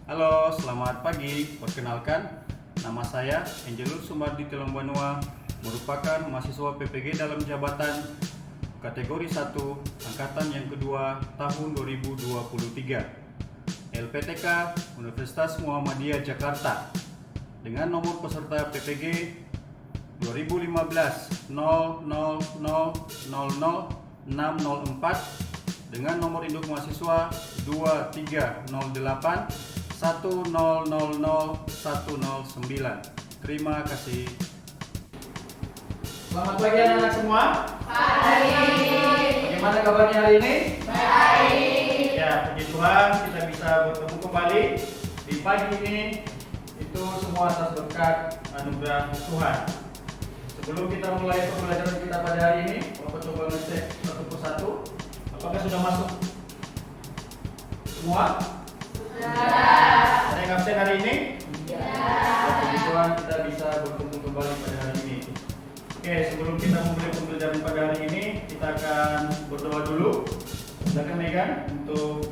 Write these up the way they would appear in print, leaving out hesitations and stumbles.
Halo, selamat pagi. Perkenalkan, nama saya Angelus Sumardi Telombanua, merupakan mahasiswa PPG dalam jabatan kategori 1, angkatan yang kedua tahun 2023. LPTK Universitas Muhammadiyah Jakarta dengan nomor peserta PPG 2015 00000604 dengan nomor induk mahasiswa 2308 1000 109. Terima kasih. Selamat pagi anak-anak semua. Pagi. Bagaimana kabarnya hari ini? Baik. Ya, puji Tuhan kita bisa bertemu kembali di pagi ini. Itu semua atas berkat anugerah Tuhan. Sebelum kita mulai pembelajaran kita pada hari ini, Bapak coba ngecek satu persatu. Apakah sudah masuk semua? Ada yang absen hari ini? Puji Tuhan kita bisa bertemu kembali pada hari ini. Oke, sebelum kita memulai pembelajaran pada hari ini, kita akan berdoa dulu. Silakan Megan untuk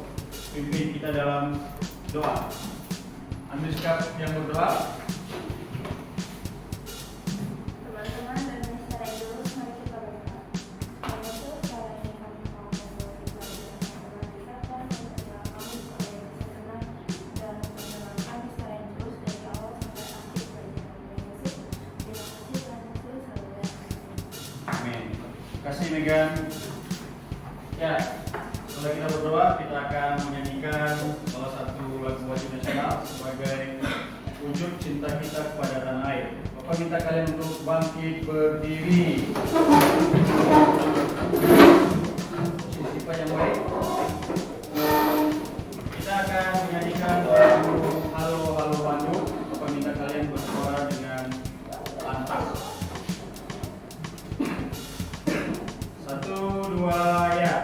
pimpin kita dalam doa. Ambil sikap yang berdoa. Teman-teman dan Mr. Angelus, mari kita berdoa. Kami tuh sekarang ini kami mau membawa kita dan berdoa kami supaya bisa tenang dan menyenangkan Mr. Angelus dari awal sampai akhir pelajaran Yesus. Terima kasih Tuhan Yesus, haleluya. Amin. Terima kasih Megan. Ya, setelah kita berdoa, kita akan menyanyikan salah satu lagu wajib nasional sebagai wujud cinta kita kepada tanah air. Bapak minta kalian untuk bangkit berdiri. Posisi yang baik. Kita akan menyanyikan lagu Halo Halo Bandung. Bapak minta kalian bersuara dengan lantang. 1, 2, ya.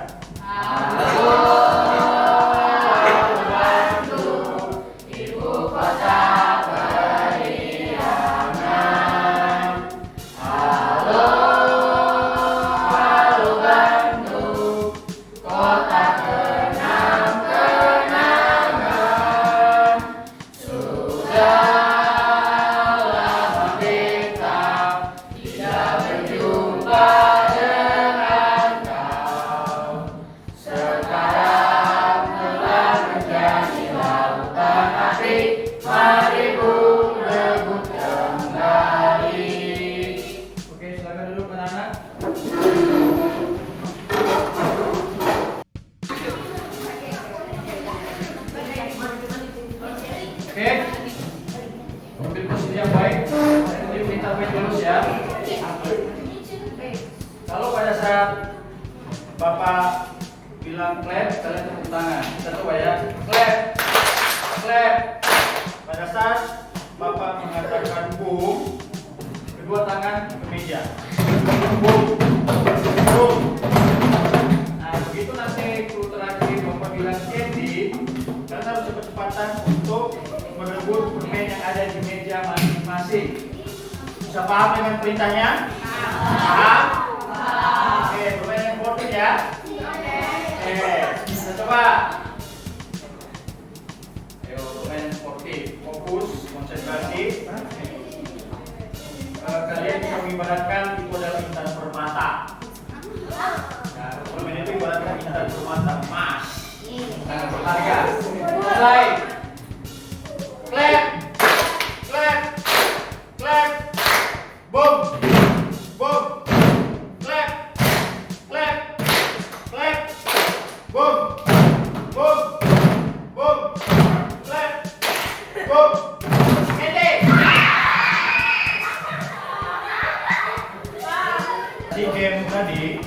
Oke, silakan duduk anak-anak. Oke, ambil posisi yang baik. Jadi minta baik dulu ya. Kalau pada saat Bapak bilang clap, kalian tepuk tangan. Kita coba ya. Clap, clap. Pada saat Bapak mengatakan boom, kedua tangan ke meja. Boom, boom. Nah, begitu nanti kru terakhir Bapak bilang candy, kalian harus cepat-cepatan untuk merebut permen yang ada di meja masing-masing. Bisa paham dengan perintahnya? Paham? Oke, permen yang foto ya. Oke, kita coba. Ayo, permen sportif, fokus, konsentrasi. Kalian bisa mengibaratkan itu adalah intan permata. Nah, permen itu ibaratkan intan permata emas. Sangat berharga. Mulai. Clap, clap, clap, boom, boom, clap, clap, clap, boom, boom, boom, clap, boom. Candy. Di game tadi,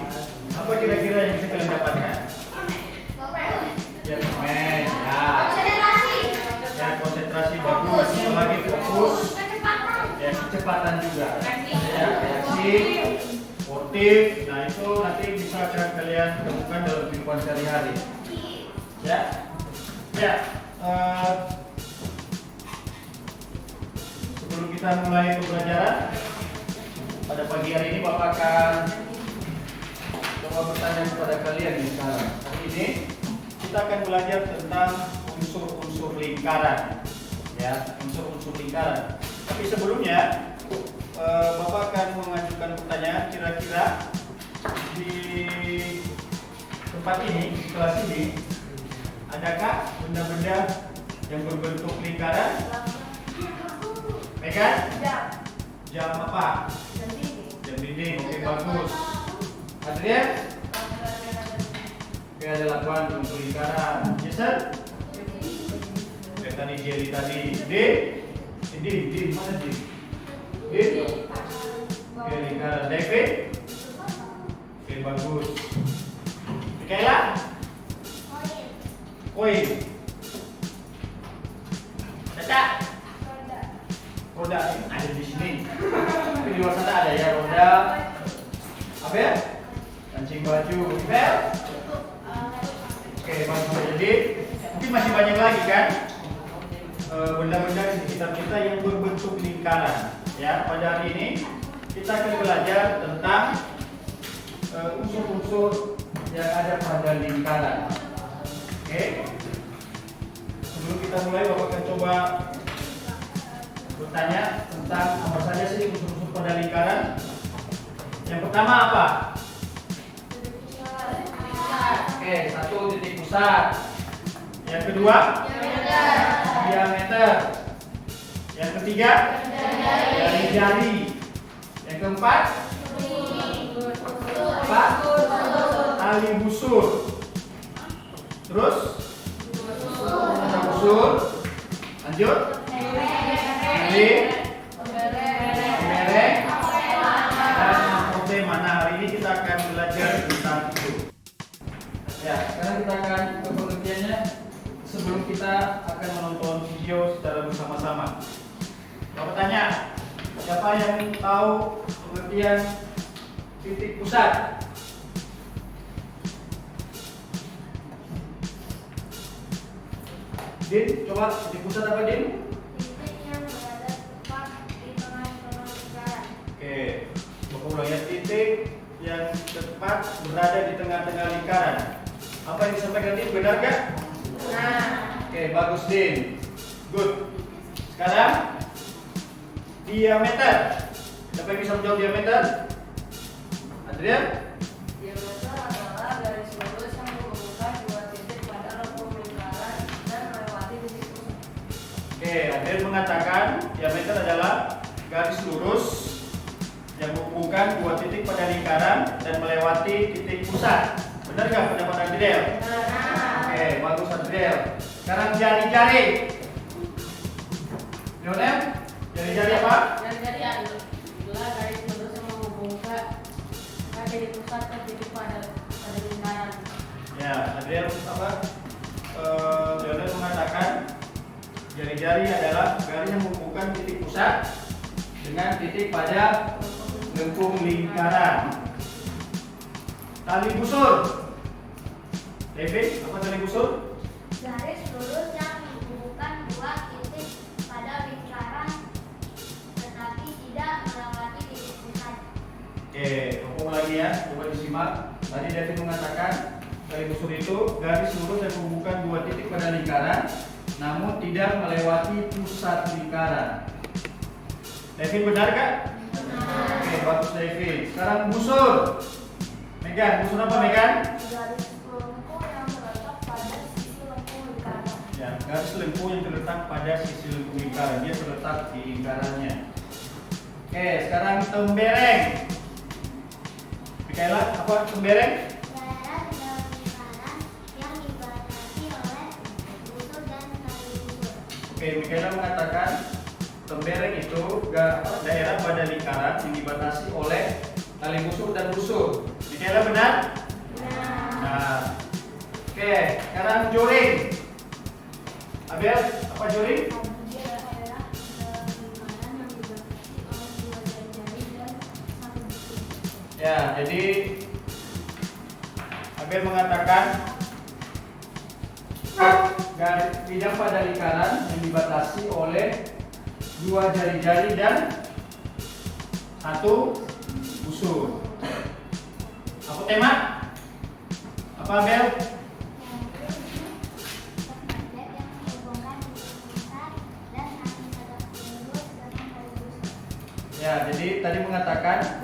apa kira-kira yang bisa kalian dapatkan? Ya, permen, ya. Ya, konsentrasi bagus, lagi fokus. Ya, kecepatan juga. Ya, reaksi, sportif. Nah, itu nanti bisa akan kalian temukan dalam kehidupan sehari-hari. Ya, ya. Sebelum kita mulai pembelajaran pada pagi hari ini, Bapak akan coba bertanya kepada kalian nih sekarang. Hari ini kita akan belajar tentang unsur-unsur link. lingkaran. Ya, unsur-unsur lingkaran. Tapi sebelumnya Bapak akan mengajukan pertanyaan, kira-kira di tempat ini, di kelas ini, adakah benda-benda yang berbentuk lingkaran? Megan? Jam apa? Jam dinding. Oke, bagus. Adrian? Oke, ada lakukan bentuk lingkaran. Jason? Kayak tadi Jerry tadi. D mana D? D? Oke, lingkaran. David? Oke, bagus. Michaela? Koin. Caca? Roda ada di sini. Tapi di luar sana ada ya roda. Abel? Kancing baju. Abel? Oke, bagus. Jadi mungkin masih banyak lagi kan benda-benda di sekitar kita yang berbentuk lingkaran. Ya, pada hari ini kita akan belajar tentang unsur-unsur yang ada pada lingkaran. Oke. Sebelum kita mulai, Bapak akan coba bertanya tentang apa saja sih unsur-unsur pada lingkaran. Yang pertama apa? Oke, satu titik pusat. Yang kedua? Diameter. Yang ketiga? Jari-jari. Yang keempat? Apa? Tali busur. Terus? Busur. Lanjut. Bereng. Dan problema. Nah, hari ini kita akan belajar tentang itu. Ya, sekarang kita akan ke pengertiannya. Sebelum kita akan menonton video secara bersama-sama. Bapak tanya, siapa yang tahu pengertian titik pusat? Din, coba titik pusat apa, Din? Titik yang berada tepat di tengah-tengah lingkaran. Oke, Bapak ulang ya, titik yang tepat berada di tengah-tengah lingkaran. Apa yang disampaikan Din, benar gak? Oke, bagus Din. Good. Sekarang diameter. Siapa yang bisa menjawab diameter? Adrian? Diameter adalah garis lurus yang menghubungkan dua titik pada lengkung lingkaran dan melewati titik pusat. Oke, Adrian mengatakan diameter adalah garis lurus yang menghubungkan dua titik pada lingkaran dan melewati titik pusat. Benar nggak pendapat Adrian? Oke, bagus Adrian. Sekarang jari-jari. Lionel, jari-jari apa? Jari-jari adalah garis lurus yang menghubungkan titik pusat ke titik pada lingkaran. Ya, Adrian apa? Lionel mengatakan jari-jari adalah garis yang menghubungkan titik pusat dengan titik pada lengkung lingkaran. Tali busur. David, apa tali busur? Garis lurus yang menghubungkan dua titik pada lingkaran tetapi tidak melewati titik pusat. Oke, ngomong lagi ya, coba disimak. Tadi David mengatakan tali busur itu garis lurus yang menghubungkan dua titik pada lingkaran, namun tidak melewati pusat lingkaran. David benar kan? Benar. Oke, bagus David. Sekarang busur. Megan, busur apa Megan? Garis lengkung yang terletak pada sisi lengkung lingkaran. Ya, garis lengkung yang terletak pada sisi lengkung lingkaran, dia terletak di lingkarannya. Oke, sekarang tembereng. Michaela, apa tembereng? Daerah di dalam lingkaran yang dibatasi oleh busur dan tali busur. Oke, Michaela mengatakan tembereng itu daerah pada lingkaran yang dibatasi oleh tali busur dan busur. Michaela benar? Nah, oke, sekarang joring. Abel, apa joring? Daerah dalam lingkaran yang dibatasi oleh dua jari-jari dan satu busur. Ya, jadi Abel mengatakan bidang pada lingkaran yang dibatasi oleh dua jari-jari dan satu busur. Apa tema? Apa Abel? Yang kedua, tempat yang menghubungkan titik Ya, jadi tadi mengatakan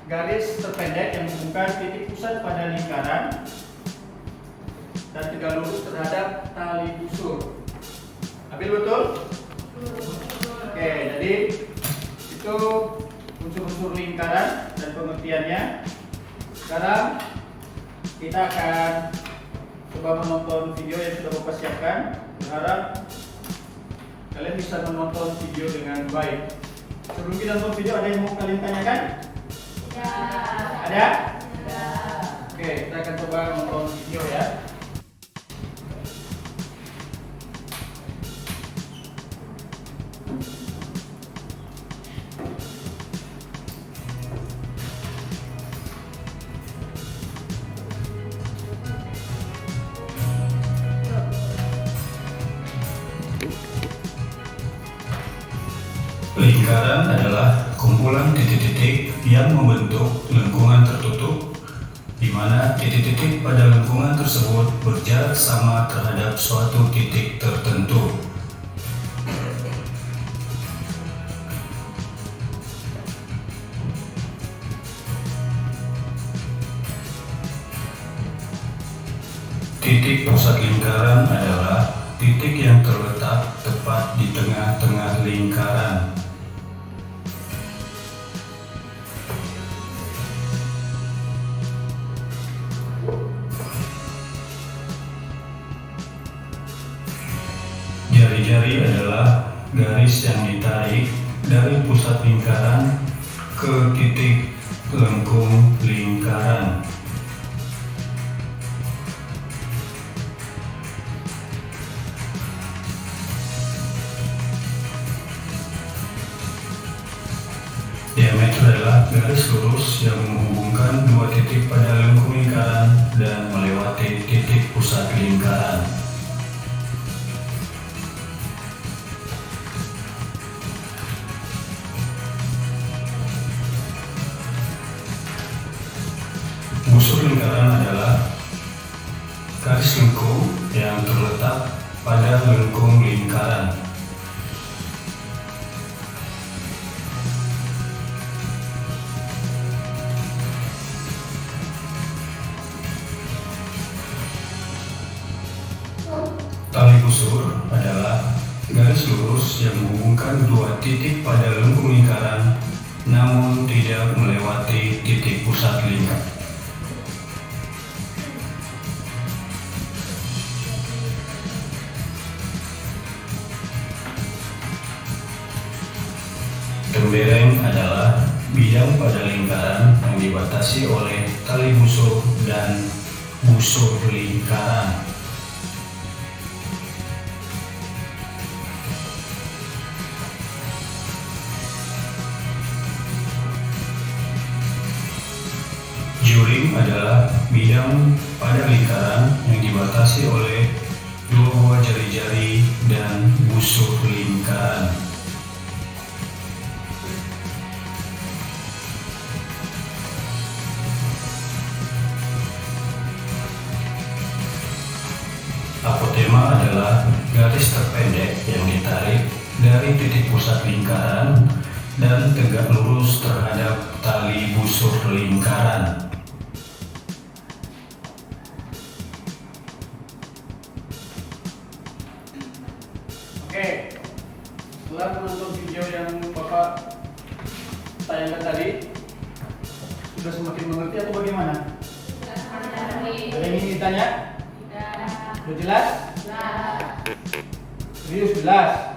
garis terpendek yang menghubungkan titik pusat pada lingkaran dan tegak lurus terhadap tali busur. Ambil betul? Oke, jadi itu unsur-unsur lingkaran dan pengertiannya. Sekarang kita akan coba menonton video yang sudah Bapak siapkan. Berharap kalian bisa menonton video dengan baik. Sebelum kita nonton video, ada yang mau kalian tanyakan? Ada? Oke, kita akan coba menonton video ya. Lingkaran adalah kumpulan titik-titik yang membentuk lengkungan tertutup, di mana titik-titik pada lengkungan tersebut berjarak sama terhadap suatu titik tertentu. Titik pusat lingkaran adalah titik yang terletak tepat di tengah-tengah lingkaran. Jari-jari adalah garis yang ditarik dari pusat lingkaran ke titik lengkung lingkaran. Diameter adalah garis lurus yang menghubungkan dua titik pada lengkung lingkaran dan melewati titik pusat lingkaran. Busur lingkaran adalah garis lengkung yang terletak pada lengkung lingkaran. Tali busur adalah garis lurus yang menghubungkan dua titik pada lengkung lingkaran, namun tidak melewati titik pusat lingkaran. Tembereng adalah bidang pada lingkaran yang dibatasi oleh tali busur dan busur lingkaran. Juring adalah bidang pada lingkaran yang dibatasi oleh dua buah jari-jari dan busur lingkaran. Apotema adalah garis terpendek yang ditarik dari titik pusat lingkaran dan tegak lurus terhadap tali busur lingkaran. Oke, setelah menonton video yang Bapak tayangkan tadi, sudah semakin mengerti atau bagaimana? Ada yang ingin ditanya? Sudah jelas? Serius jelas?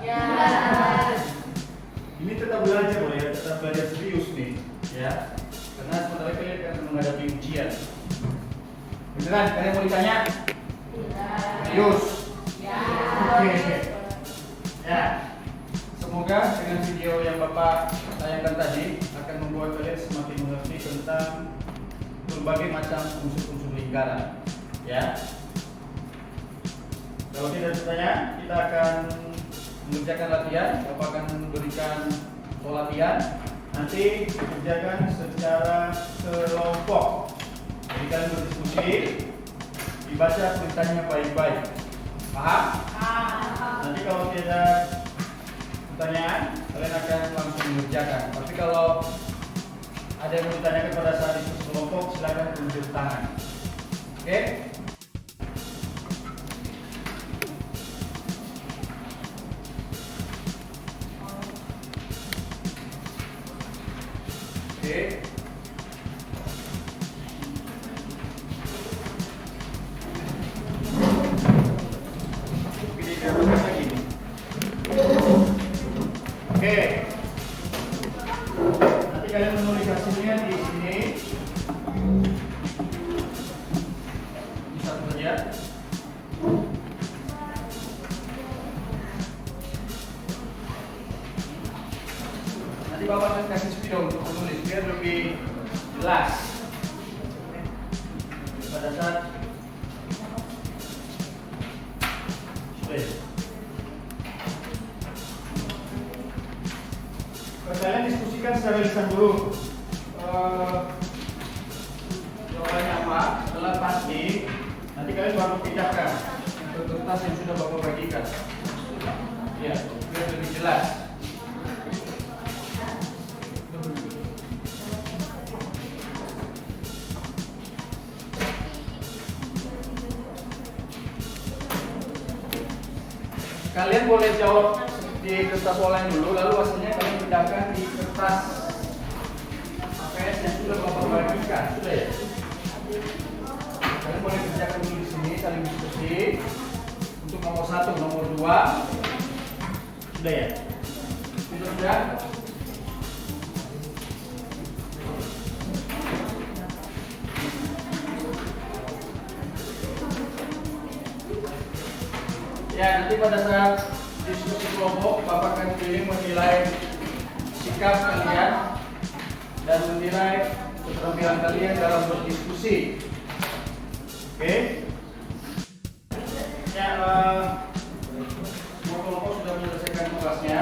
Ini tetap belajar loh ya, tetap belajar serius nih ya. Karena sebentar lagi kalian akan menghadapi ujian. Beneran? Kalian mau ditanya? Serius? Oke. Ya. Semoga dengan video yang Bapak tayangkan tadi akan membuat kalian semakin mengerti tentang berbagai macam unsur-unsur lingkaran. Ya. Kalau tidak ada pertanyaan, kita akan mengerjakan latihan. Bapak akan memberikan pola latihan. Nanti dikerjakan secara kelompok. Jadi kalian berdiskusi, dibaca perintahnya baik-baik. Paham? Nanti kalau tidak pertanyaan, kalian akan langsung mengerjakan. Tapi kalau ada yang mau ditanyakan pada saat diskusi kelompok, silakan tunjuk tangan. Oke? Oke. Pilih gambar lagi. Oke. Nanti kalian menulis hasilnya di sini. Bisa saja. Nanti Bapak akan kasih spidol untuk menulis biar lebih jelas. Pada saat kalian diskusikan secara lisan dulu. Jawabannya apa? Setelah pasti, nanti kalian baru pindahkan ke kertas yang sudah Bapak bagikan. Ya, biar lebih jelas. Kalian boleh jawab di kertas online dulu, lalu hasilnya kalian pindahkan di kertas APS yang sudah Bapak bagikan. Sudah ya? Kalian boleh kerjakan dulu di sini, saling diskusi. Untuk nomor 1, nomor 2. Sudah ya? Sudah? Ya, nanti pada saat diskusi kelompok, Bapak akan pilih menilai sikap kalian dan menilai keterampilan kalian dalam berdiskusi. Oke? Ya, semua kelompok sudah menyelesaikan tugasnya.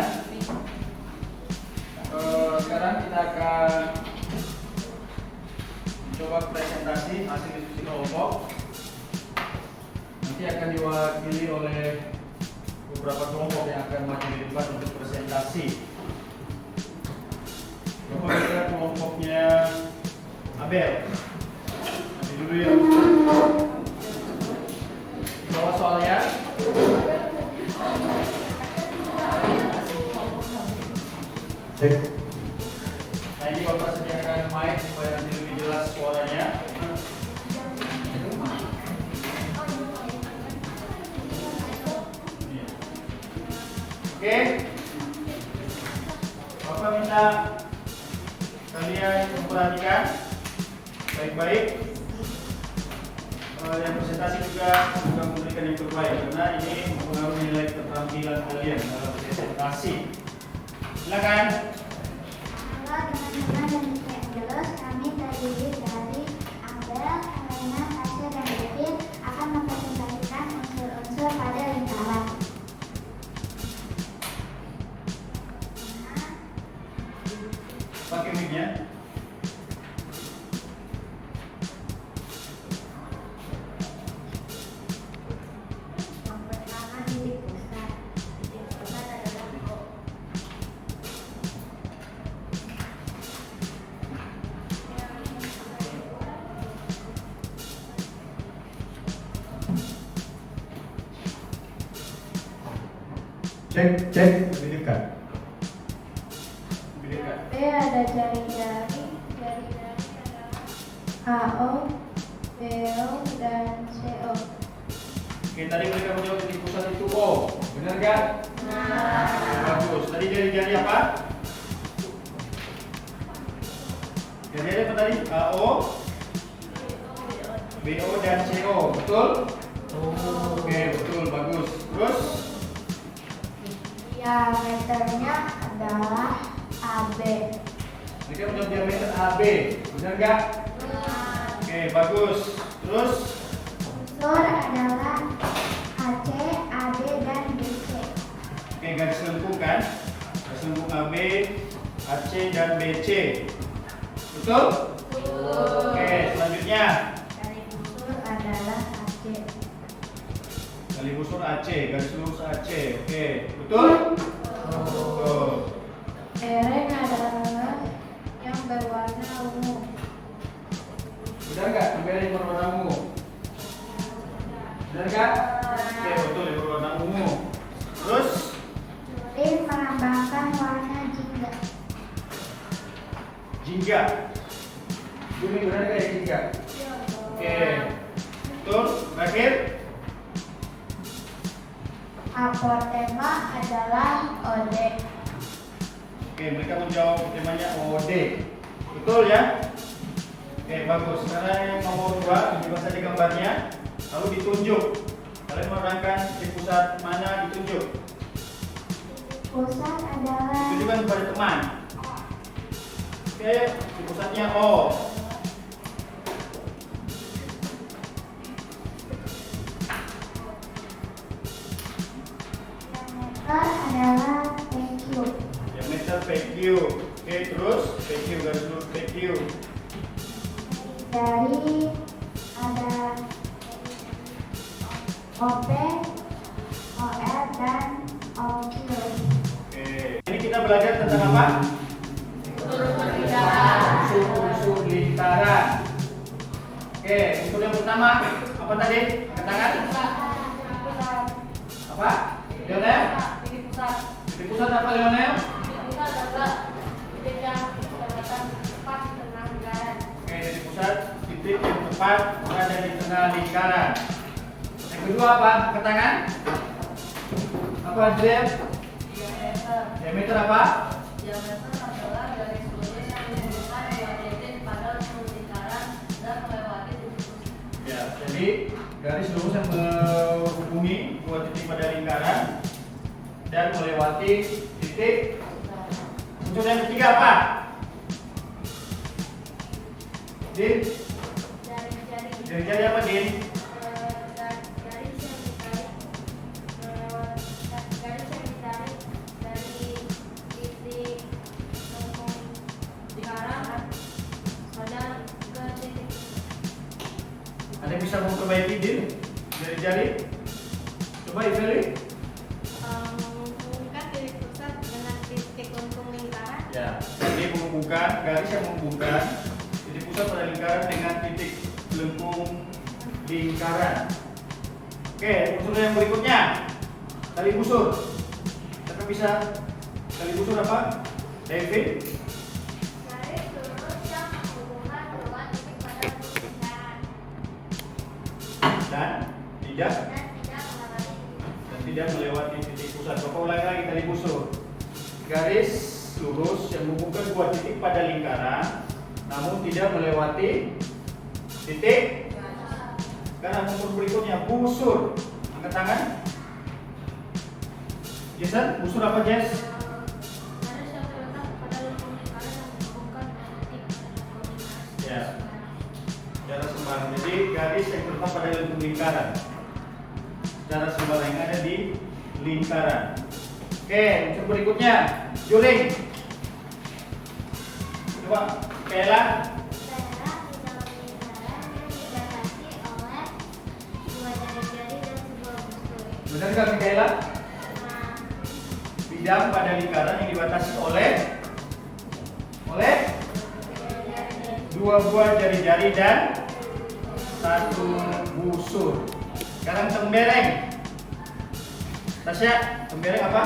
Sekarang kita akan coba presentasi hasil diskusi kelompok. Nanti akan diwakili oleh beberapa kelompok yang akan maju di depan untuk presentasi. Bapak lihat kelompoknya Abel. Nanti dulu ya. Bawa soalnya. Cek. Nah, ini Bapak sediakan mic supaya nanti lebih jelas suaranya. Oke, Bapak minta kalian memperhatikan baik-baik. Yang presentasi juga memberikan yang terbaik karena ini mempengaruhi nilai keterampilan kalian dalam presentasi. Silakan. Halo teman-teman dan Angelus, kami terdiri dari Abel, Helena, Tasya, dan David akan mempresentasikan unsur-unsur pada lingkaran. Pakai mic-nya. Yang pertama titik pusat. Titik pusat adalah O. Cek, lebih dekat. Lebih dekat. B ada jari-jari, jari-jari adalah AO, BO, dan CO. Oke, tadi mereka menjawab titik pusat itu O. Benar nggak? Bagus. Tadi jari-jari apa? Jari-jari apa tadi? AO, BO, dan CO. Betul? Oke, betul. Bagus. Terus? Diameternya adalah AB. Mereka menjawab diameter AB. Benar nggak? Oke, bagus. Terus? Unsur adalah AC, AD, dan BC. Oke, garis lengkung kan? Garis lengkung AB, AC, dan BC. Betul? Oke, selanjutnya. Garis unsur adalah AC. Garis busur AC, garis lurus AC. Oke, betul? Betul. Tembereng adalah yang berwarna ungu. Benar nggak? Tembereng berwarna ungu. Benar nggak? Oke, betul ya, berwarna ungu. Terus Juling melambangkan warna jingga. jingga. Juling benar nggak ya jingga? Oke. Betul. Terakhir Apotema adalah ode. oke, mereka menjawab temanya OD. Betul ya? Oke, bagus. Sekarang yang nomor 2, tunjukkan saja gambarnya. Lalu ditunjuk. Kalian menerangkan di pusat mana ditunjuk. Pusat adalah Tunjukkan kepada teman. Oke, di pusatnya O. adalah PQ. Diameter PQ. Oke, terus PQ garis lurus PQ. Dari ada OP, OR, dan OQ. Oke. Ini kita belajar tentang apa? Unsur-unsur lingkaran. Oke, unsur yang pertama apa tadi? Angkat tangan. Apa? Lionel? Titik pusat apa Lionel? Oke, titik pusat titik yang tepat berada di tengah lingkaran. Yang kedua apa? Angkat tangan. Apa Adrian? Diameter apa? Ya, jadi garis lurus yang menghubungi dua titik pada lingkaran dan melewati titik. Unsur yang ketiga apa? Din? Jari-jari apa Din? Ada yang bisa memperbaiki Din? Jari-jari? Coba Iveli. Menghubungkan titik pusat dengan titik lengkung lingkaran. Ya, jadi menghubungkan garis yang menghubungkan titik pusat pada lingkaran dengan titik lengkung lingkaran. Oke, unsur yang berikutnya tali busur. Siapa bisa tali busur apa? David. Garis lurus yang menghubungkan dua titik pada lengkung lingkaran Dan tidak dan tidak melewati titik. tidak melewati titik pusat. Bapak ulangi lagi tali busur. Garis lurus yang menghubungkan dua titik pada lingkaran, namun tidak melewati titik. Sekarang unsur berikutnya busur. Angkat tangan. Jason, busur apa Jess? Garis yang terletak pada lengkung lingkaran yang menghubungkan dua titik pada lengkung lingkaran. Ya. Secara sembarang. Jadi garis yang terletak pada lengkung lingkaran. Secara sembarang yang ada di lingkaran. Oke, unsur berikutnya juling. Coba Kela. Daerah di dalam lingkaran yang dibatasi oleh dua jari-jari dan sebuah busur. Benar nggak Mikaela? Nah, Bidang pada lingkaran yang dibatasi oleh dua buah jari-jari dan satu busur. Sekarang tembereng. Tasya, tembereng apa?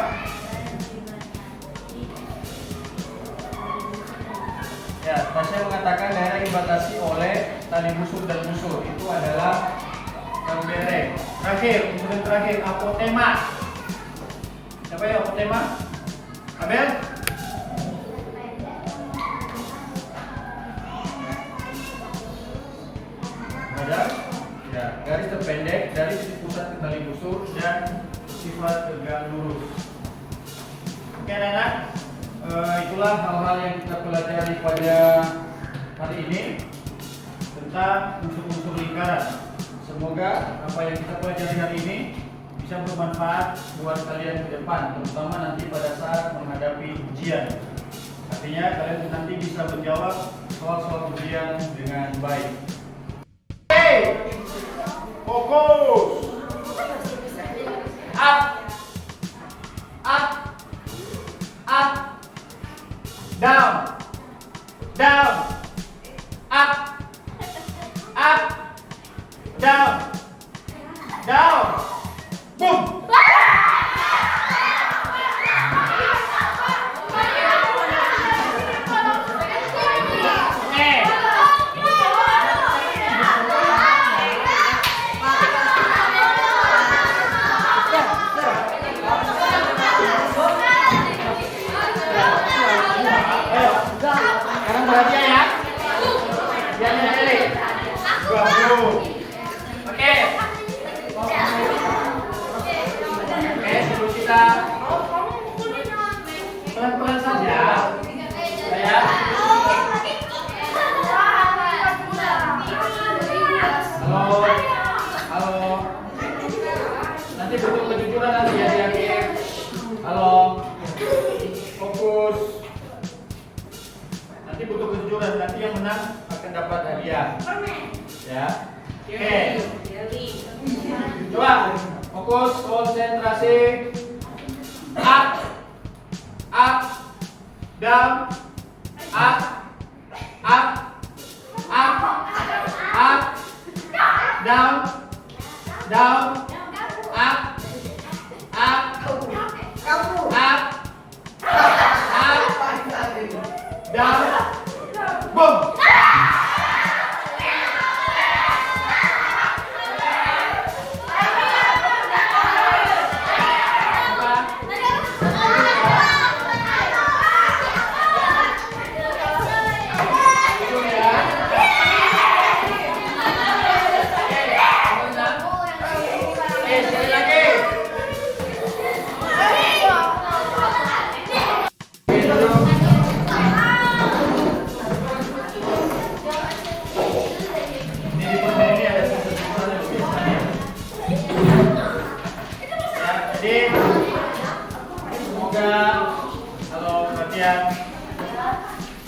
Ya, Tasya mengatakan daerah yang dibatasi oleh tali busur dan busur itu adalah tembereng. Terakhir, unsur yang terakhir apotema. Siapa ya apotema? Abel? Ada? Ya, garis terpendek dari titik pusat ke tali busur dan sifat tegak lurus. Oke anak-anak, itulah hal-hal yang kita pelajari pada hari ini tentang unsur-unsur lingkaran. Semoga apa yang kita pelajari hari ini bisa bermanfaat buat kalian ke depan, terutama nanti pada saat menghadapi ujian. Artinya kalian nanti bisa menjawab soal-soal ujian dengan baik. Fokus. Up. Up. Up. bisa pelan-pelan saja. Ya. Halo, halo. Nanti butuh kejujuran nanti ya di akhir. Halo, fokus. Nanti butuh kejujuran. Nanti yang menang akan dapat hadiah. Ya. Oke. Coba fokus, konsentrasi. Up, up, down, up, up, up, up, down, down, up, up, up, down, boom. Sekali lagi. Ini di permainan ini ada sesuatu yang lebih banyak. Ya, jadi semoga halo perhatian.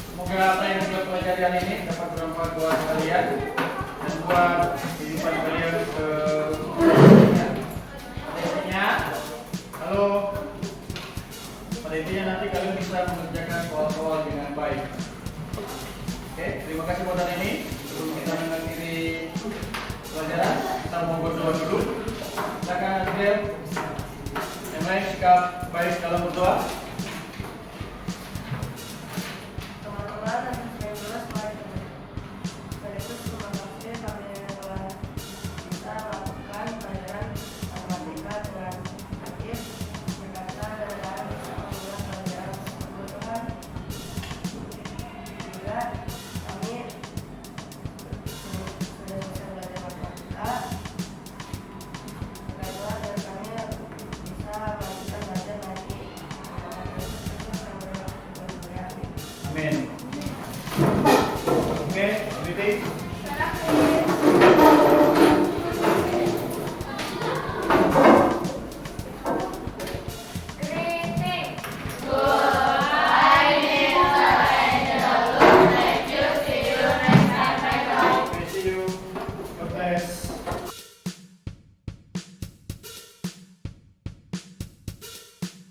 Semoga apa yang kita pelajari hari ini dapat bermanfaat buat kalian dan buat kehidupan kalian ke halo, pada intinya nanti kalian bisa mengerjakan soal-soal dengan baik. Oke, terima kasih buat hari ini. Sebelum kita mengakhiri pelajaran, kita mau berdoa dulu. Silakan Adrian. Yang lain sikap baik dalam berdoa.